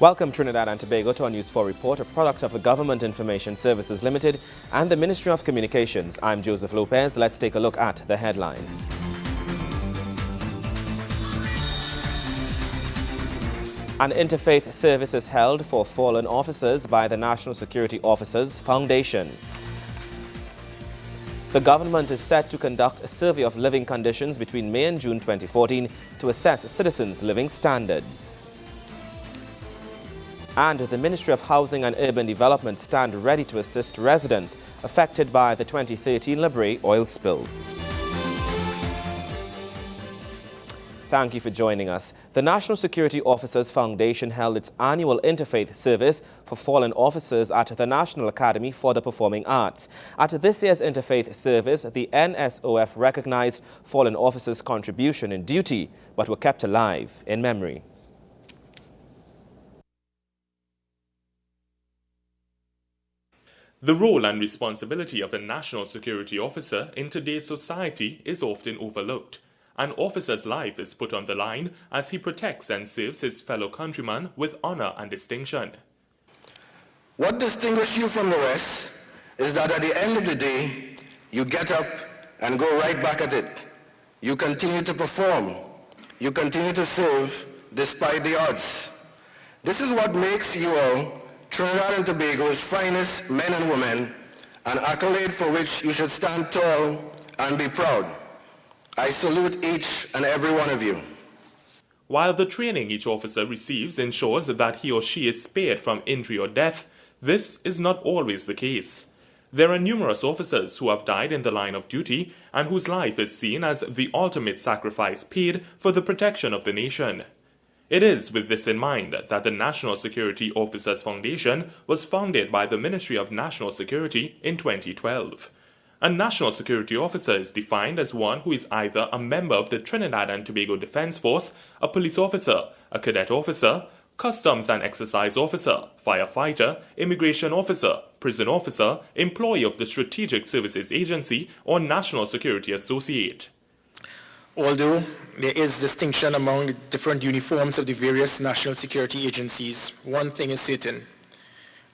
Welcome Trinidad and Tobago to our News 4 report, a product of the Government Information Services Limited and the Ministry of Communications. I'm Joseph Lopez. Let's take a look at the headlines. An interfaith service is held for fallen officers by the National Security Officers Foundation. The government is set to conduct a survey of living conditions between May and June 2014 to assess citizens' living standards. And the Ministry of Housing and Urban Development stand ready to assist residents affected by the 2013 Labre oil spill. Thank you for joining us. The National Security Officers Foundation held its annual interfaith service for fallen officers at the National Academy for the Performing Arts. At this year's interfaith service, the NSOF recognized fallen officers' contribution in duty, but were kept alive in memory. The role and responsibility of a national security officer in today's society is often overlooked. An officer's life is put on the line as he protects and serves his fellow countrymen with honor and distinction. What distinguishes you from the rest is that at the end of the day, you get up and go right back at it. You continue to perform. You continue to serve despite the odds. This is what makes you all Trinidad and Tobago's finest men and women, an accolade for which you should stand tall and be proud. I salute each and every one of you. While the training each officer receives ensures that he or she is spared from injury or death, this is not always the case. There are numerous officers who have died in the line of duty and whose life is seen as the ultimate sacrifice paid for the protection of the nation. It is with this in mind that the National Security Officers Foundation was founded by the Ministry of National Security in 2012. A national security officer is defined as one who is either a member of the Trinidad and Tobago Defence Force, a police officer, a cadet officer, customs and exercise officer, firefighter, immigration officer, prison officer, employee of the Strategic Services Agency, or national security associate. Although there is distinction among the different uniforms of the various national security agencies, one thing is certain.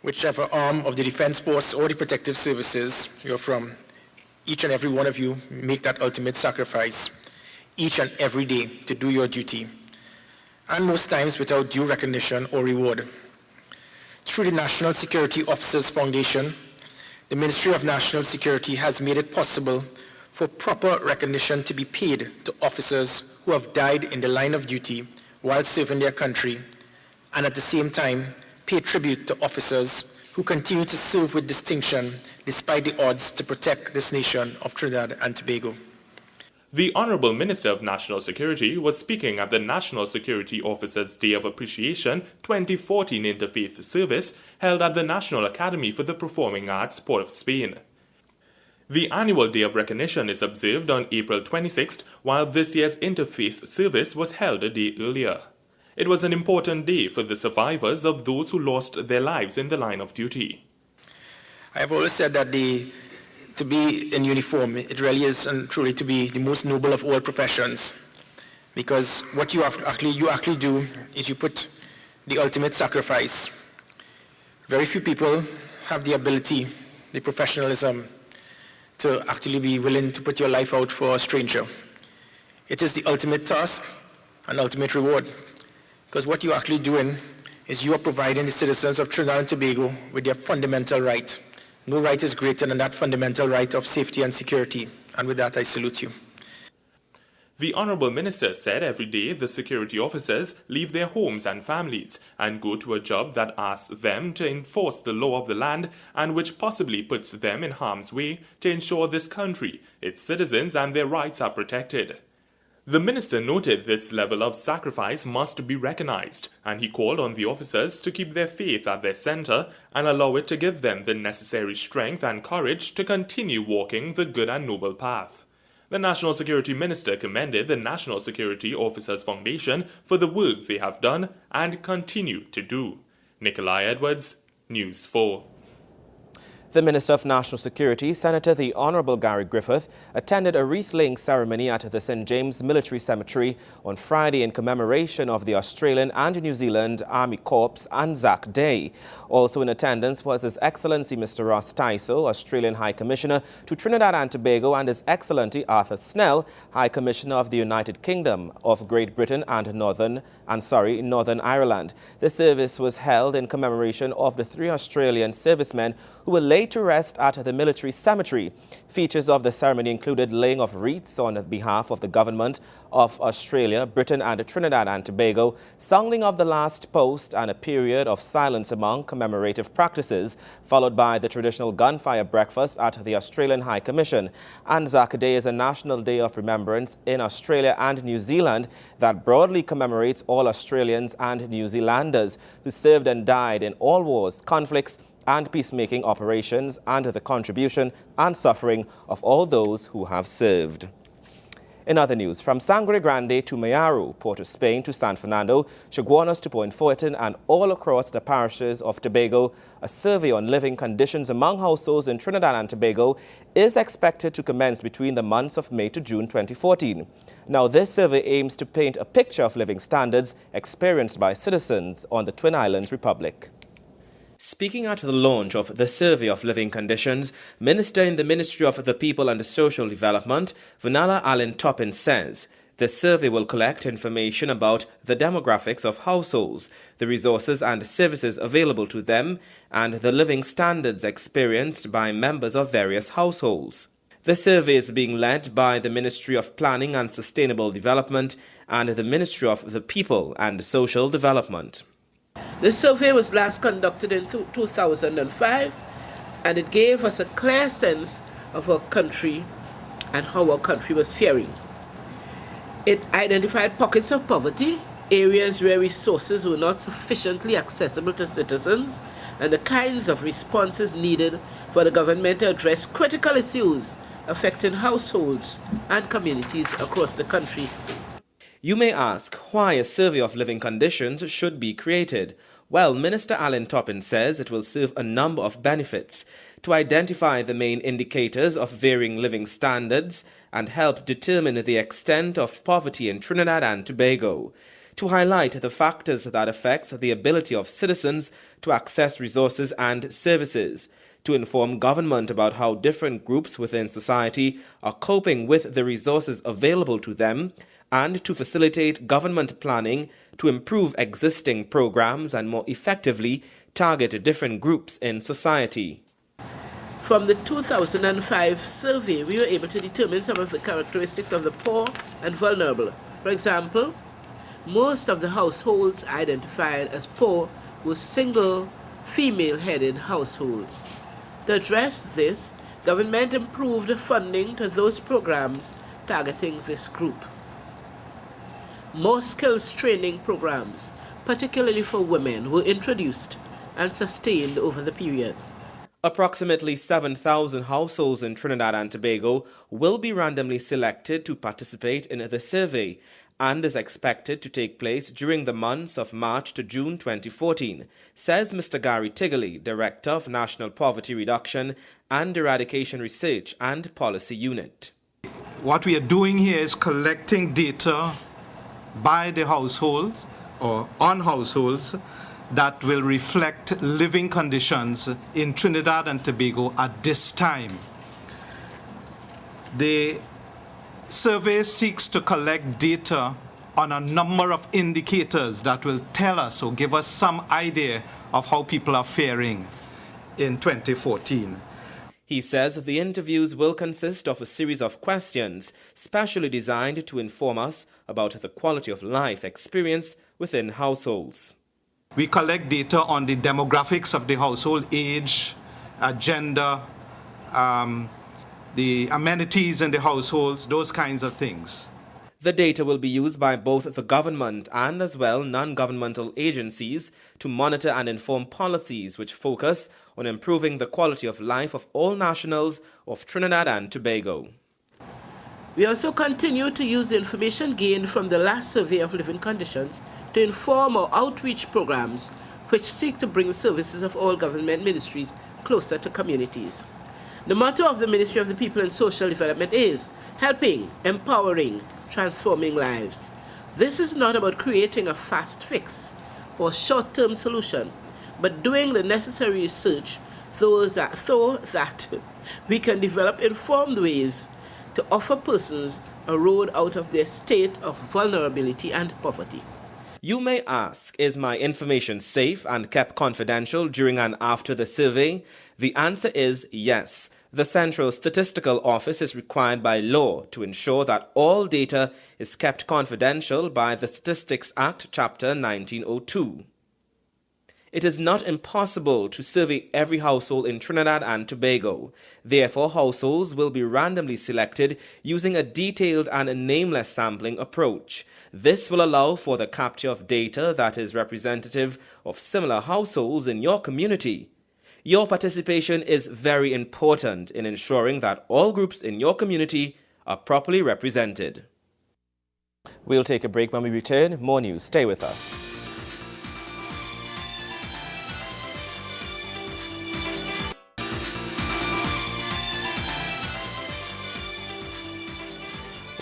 Whichever arm of the Defense Force or the Protective Services you're from, each and every one of you make that ultimate sacrifice each and every day to do your duty, and most times without due recognition or reward. Through the National Security Officers Foundation, the Ministry of National Security has made it possible for proper recognition to be paid to officers who have died in the line of duty while serving their country, and at the same time pay tribute to officers who continue to serve with distinction despite the odds to protect this nation of Trinidad and Tobago. The Honourable Minister of National Security was speaking at the National Security Officers Day of Appreciation 2014 Interfaith Service held at the National Academy for the Performing Arts, Port of Spain. The annual Day of Recognition is observed on April 26th, while this year's interfaith service was held a day earlier. It was an important day for the survivors of those who lost their lives in the line of duty. I have always said that to be in uniform, it really is and truly to be the most noble of all professions, because what you actually do is you put the ultimate sacrifice. Very few people have the ability, the professionalism, to actually be willing to put your life out for a stranger. It is the ultimate task and ultimate reward, because what you're actually doing is you are providing the citizens of Trinidad and Tobago with their fundamental right. No right is greater than that fundamental right of safety and security, and with that I salute you. The Honourable Minister said every day the security officers leave their homes and families and go to a job that asks them to enforce the law of the land and which possibly puts them in harm's way to ensure this country, its citizens and their rights are protected. The Minister noted this level of sacrifice must be recognised, and he called on the officers to keep their faith at their centre and allow it to give them the necessary strength and courage to continue walking the good and noble path. The National Security Minister commended the National Security Officers Foundation for the work they have done and continue to do. Nikolai Edwards, News 4. The Minister of National Security, Senator the Honourable Gary Griffith, attended a wreath-laying ceremony at the St. James Military Cemetery on Friday in commemoration of the Australian and New Zealand Army Corps Anzac Day. Also in attendance was His Excellency Mr. Ross Tyso, Australian High Commissioner to Trinidad and Tobago, and His Excellency Arthur Snell, High Commissioner of the United Kingdom of Great Britain and Northern Ireland. The service was held in commemoration of the 3 Australian servicemen who were laid to rest at the military cemetery. Features of the ceremony included laying of wreaths on behalf of the government of Australia, Britain and Trinidad and Tobago, songing of the last post, and a period of silence among commemorative practices, followed by the traditional gunfire breakfast at the Australian High Commission. Anzac Day is a national day of remembrance in Australia and New Zealand that broadly commemorates all Australians and New Zealanders who served and died in all wars, conflicts, and peacemaking operations, and the contribution and suffering of all those who have served. In other news, from Sangre Grande to Mayaro, Port of Spain to San Fernando, Chaguanas to Point Fortin, and all across the parishes of Tobago, a survey on living conditions among households in Trinidad and Tobago is expected to commence between the months of May to June 2014. Now, this survey aims to paint a picture of living standards experienced by citizens on the Twin Islands Republic. Speaking at the launch of the Survey of Living Conditions, Minister in the Ministry of the People and Social Development, Vanilla Allen Toppin, says the survey will collect information about the demographics of households, the resources and services available to them, and the living standards experienced by members of various households. The survey is being led by the Ministry of Planning and Sustainable Development and the Ministry of the People and Social Development. The survey was last conducted in 2005, and it gave us a clear sense of our country and how our country was faring. It identified pockets of poverty, areas where resources were not sufficiently accessible to citizens, and the kinds of responses needed for the government to address critical issues affecting households and communities across the country. You may ask why a survey of living conditions should be created. Well, Minister Allen Toppin says it will serve a number of benefits: to identify the main indicators of varying living standards and help determine the extent of poverty in Trinidad and Tobago, to highlight the factors that affect the ability of citizens to access resources and services, to inform government about how different groups within society are coping with the resources available to them, and to facilitate government planning to improve existing programs and more effectively target different groups in society. From the 2005 survey, we were able to determine some of the characteristics of the poor and vulnerable. For example, most of the households identified as poor were single, female-headed households. To address this, government improved funding to those programs targeting this group. More skills training programs, particularly for women, were introduced and sustained over the period. Approximately 7,000 households in Trinidad and Tobago will be randomly selected to participate in the survey, and is expected to take place during the months of March to June 2014, says Mr. Gary Tigley, Director of National Poverty Reduction and Eradication Research and Policy Unit. What we are doing here is collecting data by the households or on households that will reflect living conditions in Trinidad and Tobago at this time. The survey seeks to collect data on a number of indicators that will tell us or give us some idea of how people are faring in 2014. He says the interviews will consist of a series of questions specially designed to inform us about the quality of life experienced within households. We collect data on the demographics of the household, age, gender, the amenities in the households, those kinds of things. The data will be used by both the government and as well non-governmental agencies to monitor and inform policies which focus on improving the quality of life of all nationals of Trinidad and Tobago. We also continue to use the information gained from the last survey of living conditions to inform our outreach programs which seek to bring the services of all government ministries closer to communities. The motto of the Ministry of the People and Social Development is helping, empowering, transforming lives. This is not about creating a fast fix or short-term solution, but doing the necessary research so that we can develop informed ways to offer persons a road out of their state of vulnerability and poverty. You may ask, is my information safe and kept confidential during and after the survey? The answer is yes. The Central Statistical Office is required by law to ensure that all data is kept confidential by the Statistics Act, Chapter 1902. It is not impossible to survey every household in Trinidad and Tobago. Therefore, households will be randomly selected using a detailed and nameless sampling approach. This will allow for the capture of data that is representative of similar households in your community. Your participation is very important in ensuring that all groups in your community are properly represented. We'll take a break. When we return, more news. Stay with us.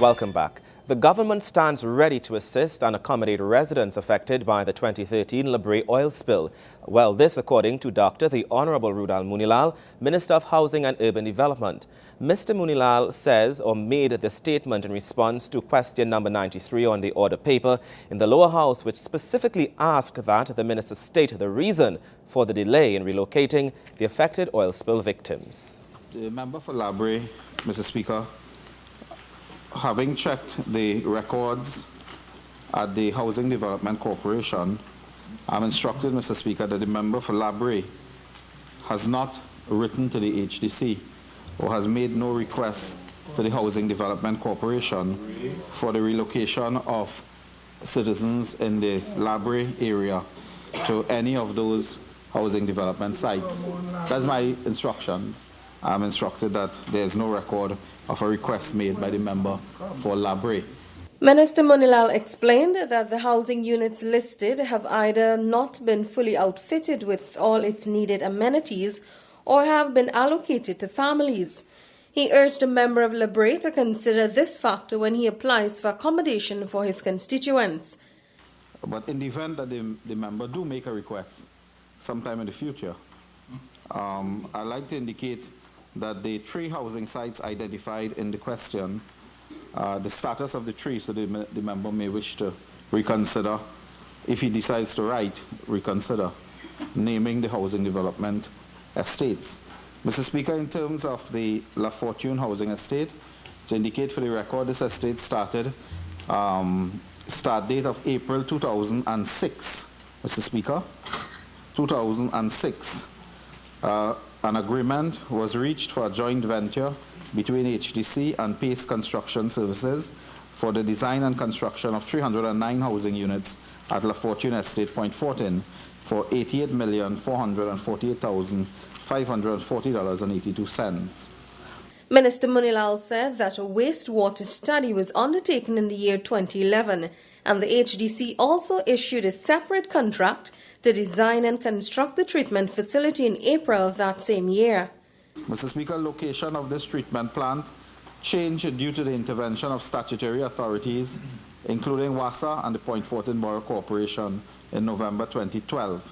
Welcome back. The government stands ready to assist and accommodate residents affected by the 2013 Labre oil spill. Well, this according to Dr. the Honorable Rudal Munilal, Minister of Housing and Urban Development. Mr. Munilal says or made the statement in response to question number 93 on the order paper in the lower house, which specifically asked that the minister state the reason for the delay in relocating the affected oil spill victims. The member for Labre, Mr. Speaker, having checked the records at the Housing Development Corporation, I'm instructed, Mr. Speaker, that the member for Labre has not written to the HDC or has made no request to the Housing Development Corporation for the relocation of citizens in the Labre area to any of those housing development sites. That's my instruction. I'm instructed that there is no record of a request made by the member for Labre. Minister Munilal explained that the housing units listed have either not been fully outfitted with all its needed amenities or have been allocated to families. He urged a member of Labre to consider this factor when he applies for accommodation for his constituents. But in the event that the member do make a request sometime in the future, I'd like to indicate that the 3 housing sites identified in the question, the status of the 3, so the member may wish to reconsider, if he decides to write, reconsider, naming the housing development estates. Mr. Speaker, in terms of the La Fortune housing estate, to indicate for the record, this estate started, start date of April 2006, Mr. Speaker, 2006. An agreement was reached for a joint venture between HDC and Pace Construction Services for the design and construction of 309 housing units at La Fortune Estate, Point Fortin, for $88,448,540.82. Minister Munilal said that a wastewater study was undertaken in the year 2011, and the HDC also issued a separate contract to design and construct the treatment facility in April of that same year. Mr. Speaker, location of this treatment plant changed due to the intervention of statutory authorities, including WASA and the Point Fortin Borough Corporation in November 2012.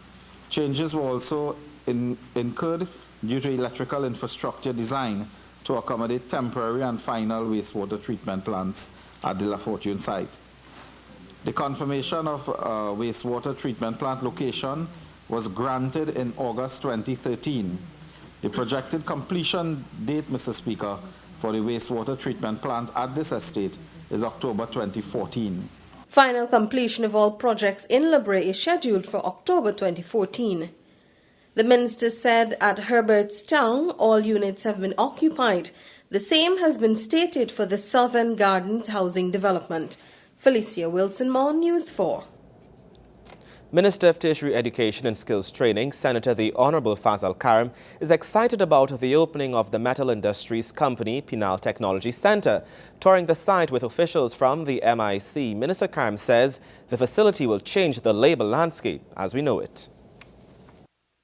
Changes were also incurred due to electrical infrastructure design to accommodate temporary and final wastewater treatment plants at the La Fortune site. The confirmation of wastewater treatment plant location was granted in August 2013. The projected completion date, Mr. Speaker, for the wastewater treatment plant at this estate is October 2014. Final completion of all projects in Labre is scheduled for October 2014. The minister said at Herbertstown all units have been occupied. The same has been stated for the Southern Gardens housing development. Felicia Wilson, More News 4. Minister of Tertiary Education and Skills Training, Senator the Honorable Fazal Karim, is excited about the opening of the Metal Industries Company Penal Technology Center. Touring the site with officials from the MIC, Minister Karim says the facility will change the labor landscape as we know it.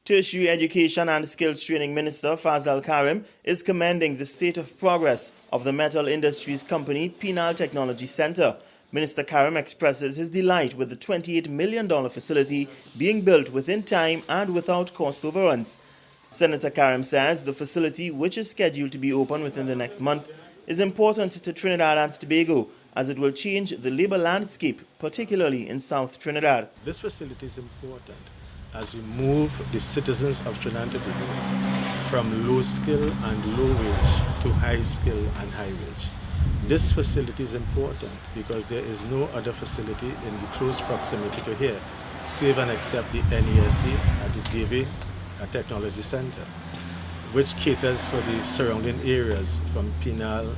Tertiary Education and Skills Training Minister Fazal Karim is commending the state of progress of the metal industries company Penal Technology Center. Minister Karim expresses his delight with the $28 million facility being built within time and without cost overruns. Senator Karim says the facility, which is scheduled to be open within the next month, is important to Trinidad and Tobago as it will change the labor landscape, particularly in South Trinidad. This facility is important as we move the citizens of Trinidad and Tobago from low skill and low wage to high skill and high wage. This facility is important because there is no other facility in the close proximity to here, save and except the NESC at the Davie Technology Center, which caters for the surrounding areas from Penal,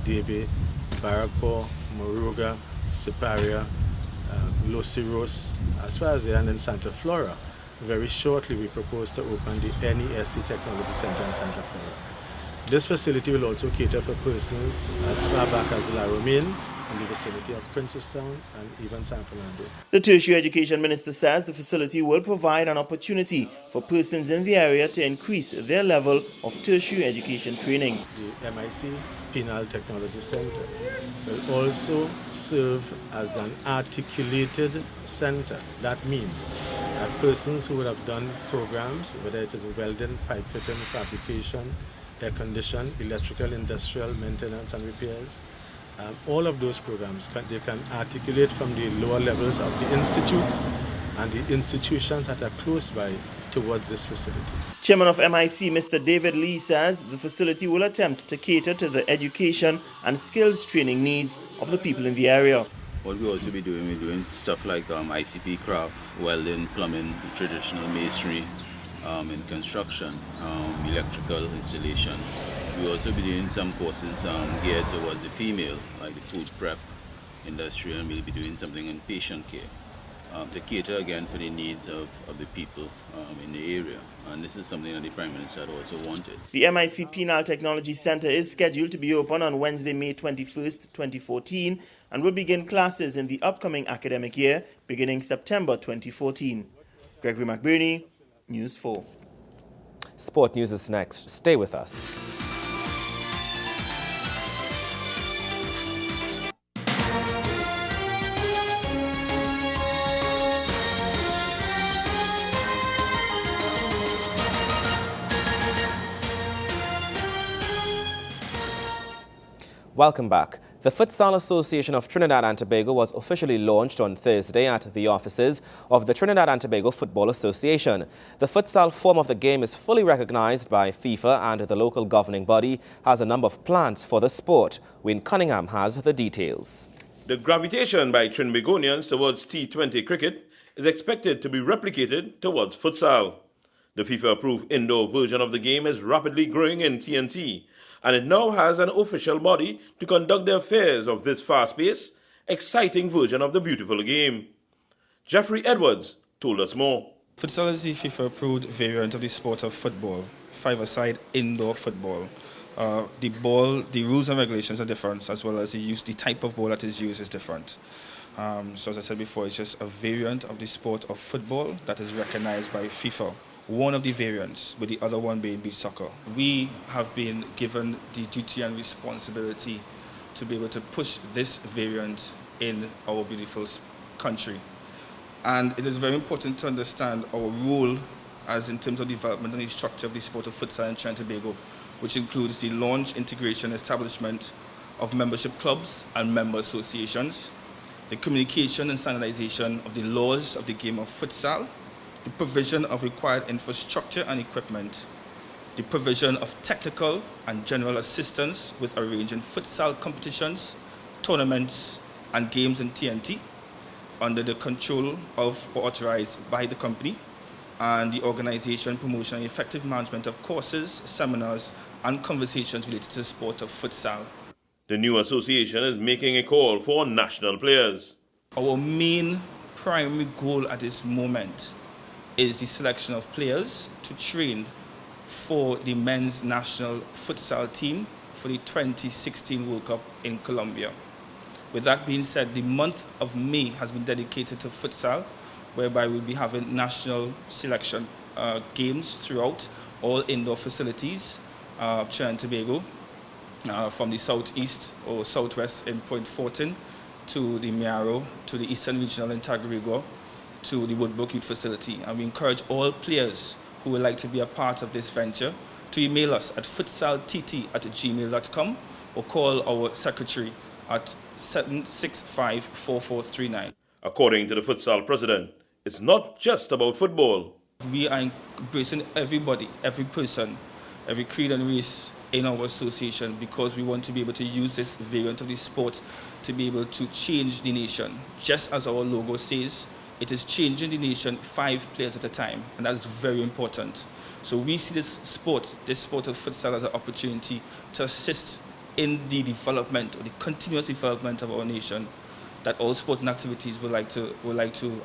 Davie, Barrackpore, Moruga, Siparia, Los Cerros, as far as the end in Santa Flora. Very shortly, we propose to open the NESC Technology Center in Santa Flora. This facility will also cater for persons as far back as La Romaine in the vicinity of Princestown and even San Fernando. The Tertiary Education Minister says the facility will provide an opportunity for persons in the area to increase their level of tertiary education training. The MIC Penal Technology Center will also serve as an articulated center. That means that persons who would have done programs, whether it is welding, pipe fitting, fabrication, air condition, electrical, industrial maintenance and repairs, all of those programs, they can articulate from the lower levels of the institutes and the institutions that are close by towards this facility. Chairman of MIC, Mr. David Lee, says the facility will attempt to cater to the education and skills training needs of the people in the area. What we'll also be doing, we're doing stuff like ICP craft, welding, plumbing, traditional masonry, in construction, electrical installation. We'll also be doing some courses geared towards the female, like the food prep industry, and we'll be doing something in patient care to cater again for the needs of the people in the area. And this is something that the Prime Minister had also wanted. The MIC Penal Technology Center is scheduled to be open on Wednesday, May 21st, 2014, and will begin classes in the upcoming academic year, beginning September 2014. Gregory McBurney, News 4. Sport news is next. Stay with us. Welcome back. The Futsal Association of Trinidad and Tobago was officially launched on Thursday at the offices of the Trinidad and Tobago Football Association. The futsal form of the game is fully recognized by FIFA, and the local governing body has a number of plans for the sport. Wayne Cunningham has the details. The gravitation by Trinbagonians towards T20 cricket is expected to be replicated towards futsal. The FIFA-approved indoor version of the game is rapidly growing in TNT, and it now has an official body to conduct the affairs of this fast-paced, exciting version of the beautiful game. Jeffrey Edwards told us more. Futsal is the FIFA-approved variant of the sport of football, five-a-side indoor football. The rules and regulations are different, as well as the type of ball that is used is different. So as I said before, it's just a variant of the sport of football that is recognized by FIFA. One of the variants, with the other one being beach soccer. We have been given the duty and responsibility to be able to push this variant in our beautiful country. And it is very important to understand our role as in terms of development and the structure of the sport of futsal in Trinidad and Tobago, which includes the launch, integration, establishment of membership clubs and member associations, the communication and standardization of the laws of the game of futsal, the provision of required infrastructure and equipment, the provision of technical and general assistance with arranging futsal competitions, tournaments, and games in TNT under the control of or authorized by the company, and the organization, promotion, and effective management of courses, seminars, and conversations related to the sport of futsal. The new association is making a call for national players. Our main primary goal at this moment is the selection of players to train for the men's national futsal team for the 2016 World Cup in Colombia. With that being said, the month of May has been dedicated to futsal, whereby we'll be having national selection games throughout all indoor facilities of Trinidad and Tobago, from the southeast or southwest in Point Fortin to the Miaro, to the Eastern Regional in Tagarigua, to the Woodbrook Youth Facility. And we encourage all players who would like to be a part of this venture to email us at futsaltt@gmail.com or call our secretary at 765-4439. According to the futsal president, it's not just about football. We are embracing everybody, every person, every creed and race in our association, because we want to be able to use this variant of the sport to be able to change the nation. Just as our logo says, it is changing the nation 5 players at a time, and that's very important. So we see this sport of futsal as an opportunity to assist in the development, or the continuous development of our nation, that all sporting activities would like to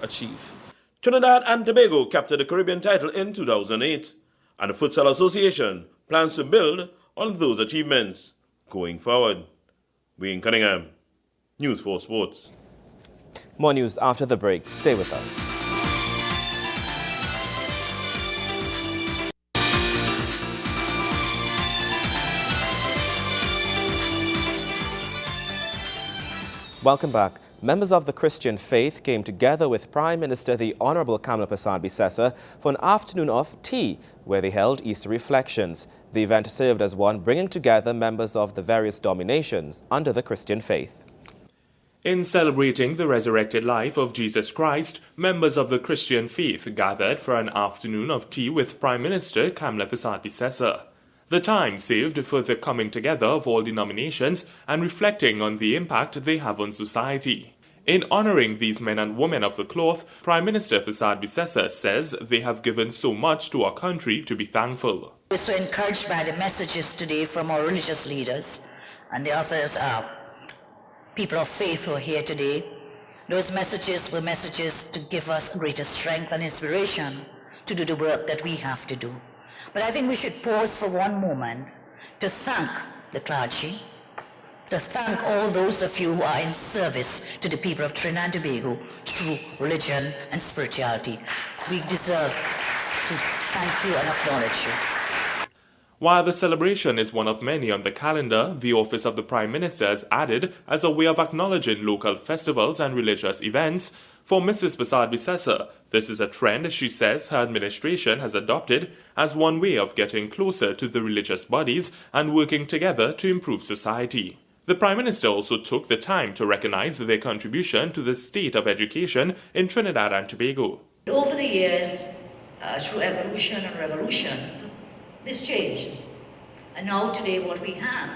achieve. Trinidad and Tobago captured the Caribbean title in 2008, and the Futsal Association plans to build on those achievements going forward. Wayne Cunningham, News 4 Sports. More news after the break. Stay with us. Welcome back. Members of the Christian faith came together with Prime Minister the Honorable Kamla Persad-Bissessor for an afternoon of tea, where they held Easter reflections. The event served as one bringing together members of the various denominations under the Christian faith. In celebrating the resurrected life of Jesus Christ, members of the Christian faith gathered for an afternoon of tea with Prime Minister Kamla Persad-Bissessor. The time saved for the coming together of all denominations and reflecting on the impact they have on society. In honoring these men and women of the cloth, Prime Minister Persad-Bissessor says they have given so much to our country to be thankful. We're so encouraged by the messages today from our religious leaders and the others people of faith who are here today. Those messages were messages to give us greater strength and inspiration to do the work that we have to do. But I think we should pause for one moment to thank the clergy, to thank all those of you who are in service to the people of Trinidad and Tobago through religion and spirituality. We deserve to thank you and acknowledge you. While the celebration is one of many on the calendar, the Office of the Prime Minister has added as a way of acknowledging local festivals and religious events. For Mrs. Persad-Bissessor, this is a trend she says her administration has adopted as one way of getting closer to the religious bodies and working together to improve society. The Prime Minister also took the time to recognize their contribution to the state of education in Trinidad and Tobago. Over the years, through evolution and revolutions, this changed. And now today what we have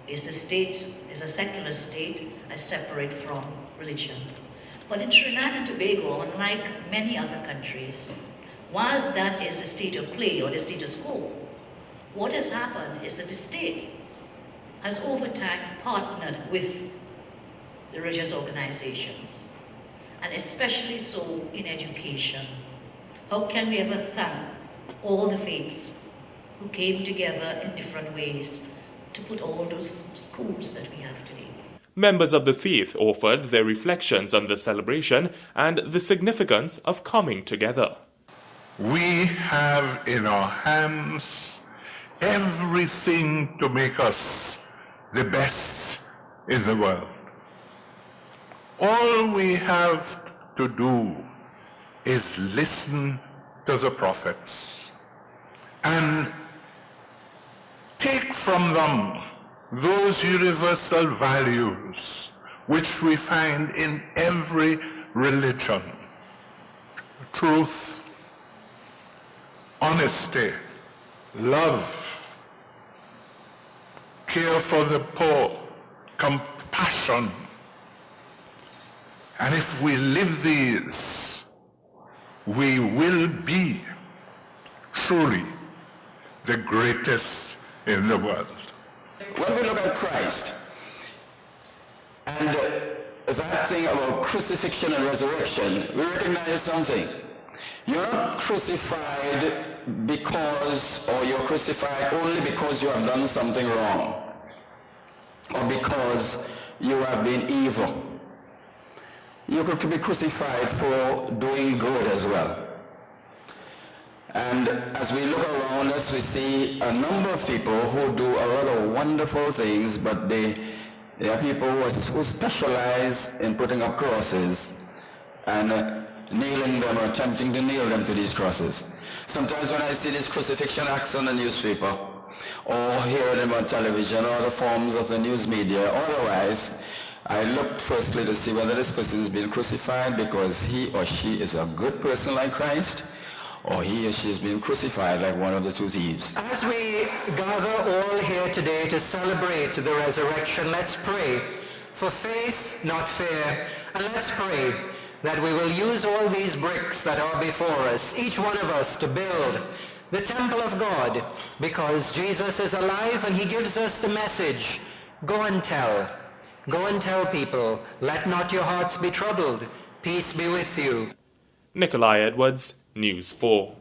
is the state, is a secular state, as separate from religion. But in Trinidad and Tobago, unlike many other countries, whilst that is the state of play or the status quo, what has happened is that the state has over time partnered with the religious organizations, and especially so in education. How can we ever thank all the faiths who came together in different ways to put all those schools that we have today? Members of the faith offered their reflections on the celebration and the significance of coming together. We have in our hands everything to make us the best in the world. All we have to do is listen to the prophets and take from them those universal values which we find in every religion: truth, honesty, love, care for the poor, compassion. And if we live these, we will be truly the greatest in the world. When we look at Christ and that thing about crucifixion and resurrection, we recognize something. You're not crucified because, or you're crucified only because you have done something wrong, or because you have been evil. You could be crucified for doing good as well. And as we look around us, we see a number of people who do a lot of wonderful things, but they are people who specialize in putting up crosses and nailing them or attempting to nail them to these crosses. Sometimes when I see these crucifixion acts on the newspaper, or hear them on television or other forms of the news media, otherwise, I look firstly to see whether this person is being crucified because he or she is a good person like Christ, or he or she is being crucified like one of the two thieves. As we gather all here today to celebrate the resurrection, let's pray for faith, not fear, and let's pray that we will use all these bricks that are before us, each one of us, to build the temple of God, because Jesus is alive and he gives us the message, go and tell people, let not your hearts be troubled, peace be with you. Nikolai Edwards, News 4.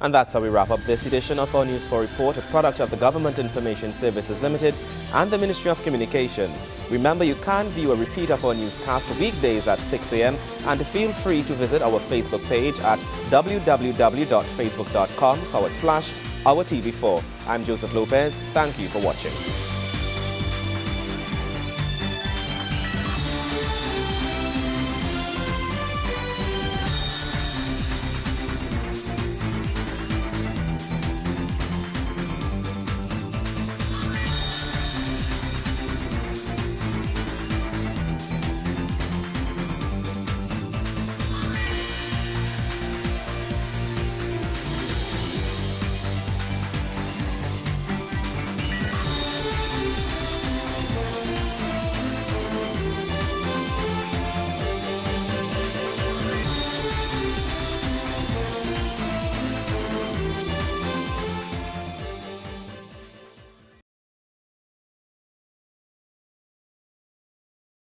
And that's how we wrap up this edition of our News 4 Report, a product of the Government Information Services Limited and the Ministry of Communications. Remember, you can view a repeat of our newscast weekdays at 6 a.m. and feel free to visit our Facebook page at www.facebook.com/OurTV4. I'm Joseph Lopez. Thank you for watching.